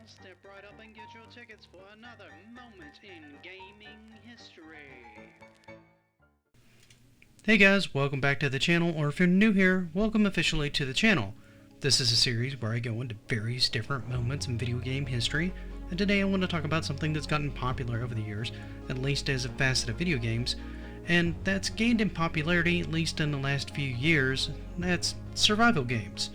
Step right up and get your tickets for another moment in gaming history. Hey guys, welcome back to the channel, or if you're new here, welcome officially to the channel. This is a series where I go into various different moments in video game history, and today I want to talk about something that's gotten popular over the years, at least as a facet of video games, and that's gained in popularity at least in the last few years. That's survival games.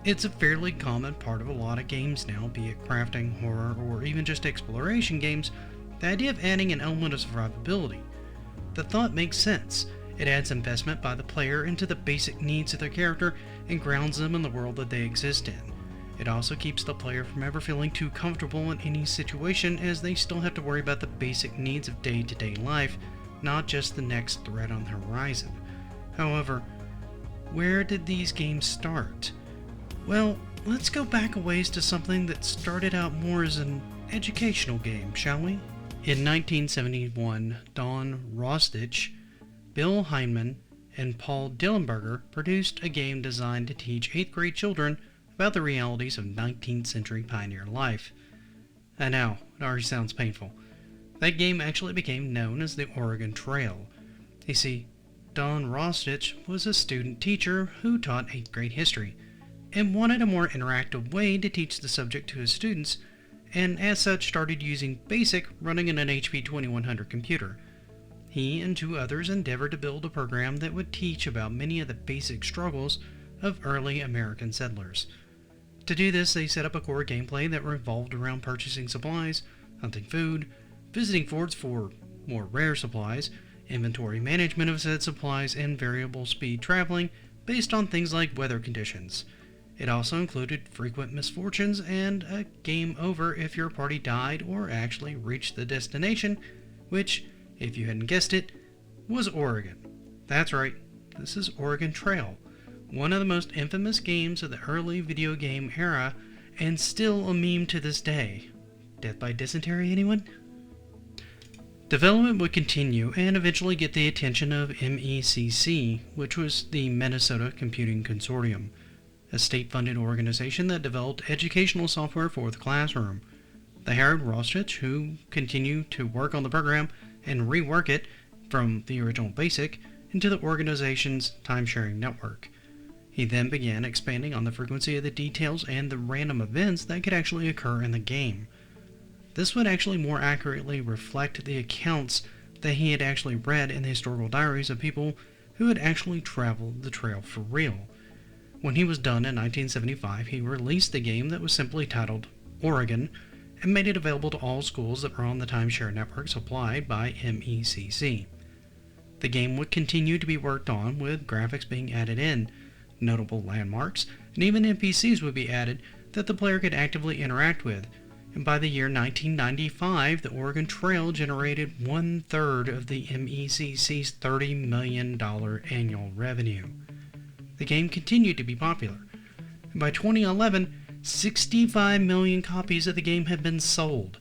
It's a fairly common part of a lot of games now, be it crafting, horror, or even just exploration games, the idea of adding an element of survivability. The thought makes sense. It adds investment by the player into the basic needs of their character and grounds them in the world that they exist in. It also keeps the player from ever feeling too comfortable in any situation, as they still have to worry about the basic needs of day-to-day life, not just the next threat on the horizon. However, where did these games start? Well, let's go back a ways to something that started out more as an educational game, shall we? In 1971, Don Rostich, Bill Heinemann, and Paul Dillenberger produced a game designed to teach 8th grade children about the realities of 19th century pioneer life. I know, it already sounds painful. That game actually became known as the Oregon Trail. You see, Don Rostich was a student teacher who taught 8th grade history, and wanted a more interactive way to teach the subject to his students, and as such started using BASIC running in an HP 2100 computer. He and two others endeavored to build a program that would teach about many of the basic struggles of early American settlers. To do this, they set up a core gameplay that revolved around purchasing supplies, hunting food, visiting forts for more rare supplies, inventory management of said supplies, and variable speed traveling based on things like weather conditions. It also included frequent misfortunes and a game over if your party died or actually reached the destination, which, if you hadn't guessed it, was Oregon. That's right, this is Oregon Trail, one of the most infamous games of the early video game era, and still a meme to this day. Death by dysentery, anyone? Development would continue and eventually get the attention of MECC, which was the Minnesota Computing Consortium, a state-funded organization that developed educational software for the classroom. They hired Rostich, who continued to work on the program and rework it from the original BASIC into the organization's time-sharing network. He then began expanding on the frequency of the details and the random events that could actually occur in the game. This would actually more accurately reflect the accounts that he had actually read in the historical diaries of people who had actually traveled the trail for real. When he was done in 1975, he released the game that was simply titled Oregon and made it available to all schools that were on the timeshare network supplied by MECC. The game would continue to be worked on, with graphics being added in, notable landmarks, and even NPCs would be added that the player could actively interact with, and by the year 1995, the Oregon Trail generated 1/3 of the MECC's $30 million annual revenue. The game continued to be popular, and by 2011, 65 million copies of the game had been sold.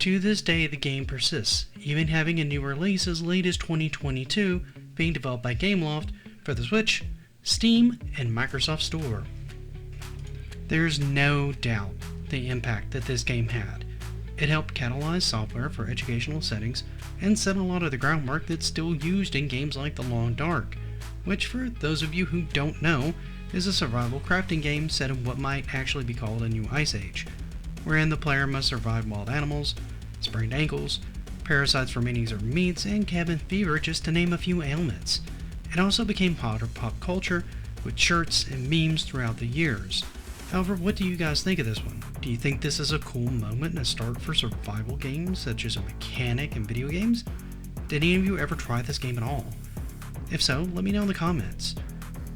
To this day, the game persists, even having a new release as late as 2022 being developed by Gameloft for the Switch, Steam, and Microsoft Store. There's no doubt the impact that this game had. It helped catalyze software for educational settings and set a lot of the groundwork that's still used in games like The Long Dark, which, for those of you who don't know, is a survival crafting game set in what might actually be called a new ice age, wherein the player must survive wild animals, sprained ankles, parasites from minis or meats, and cabin fever, just to name a few ailments. It also became part of pop culture, with shirts and memes throughout the years. However, what do you guys think of this one? Do you think this is a cool moment and a start for survival games, such as a mechanic in video games? Did any of you ever try this game at all? If so, let me know in the comments.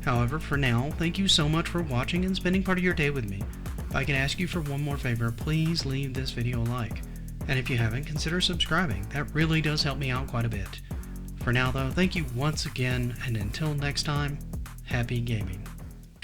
However, for now, thank you so much for watching and spending part of your day with me. If I can ask you for one more favor, please leave this video a like. And if you haven't, consider subscribing. That really does help me out quite a bit. For now though, thank you once again, and until next time, happy gaming.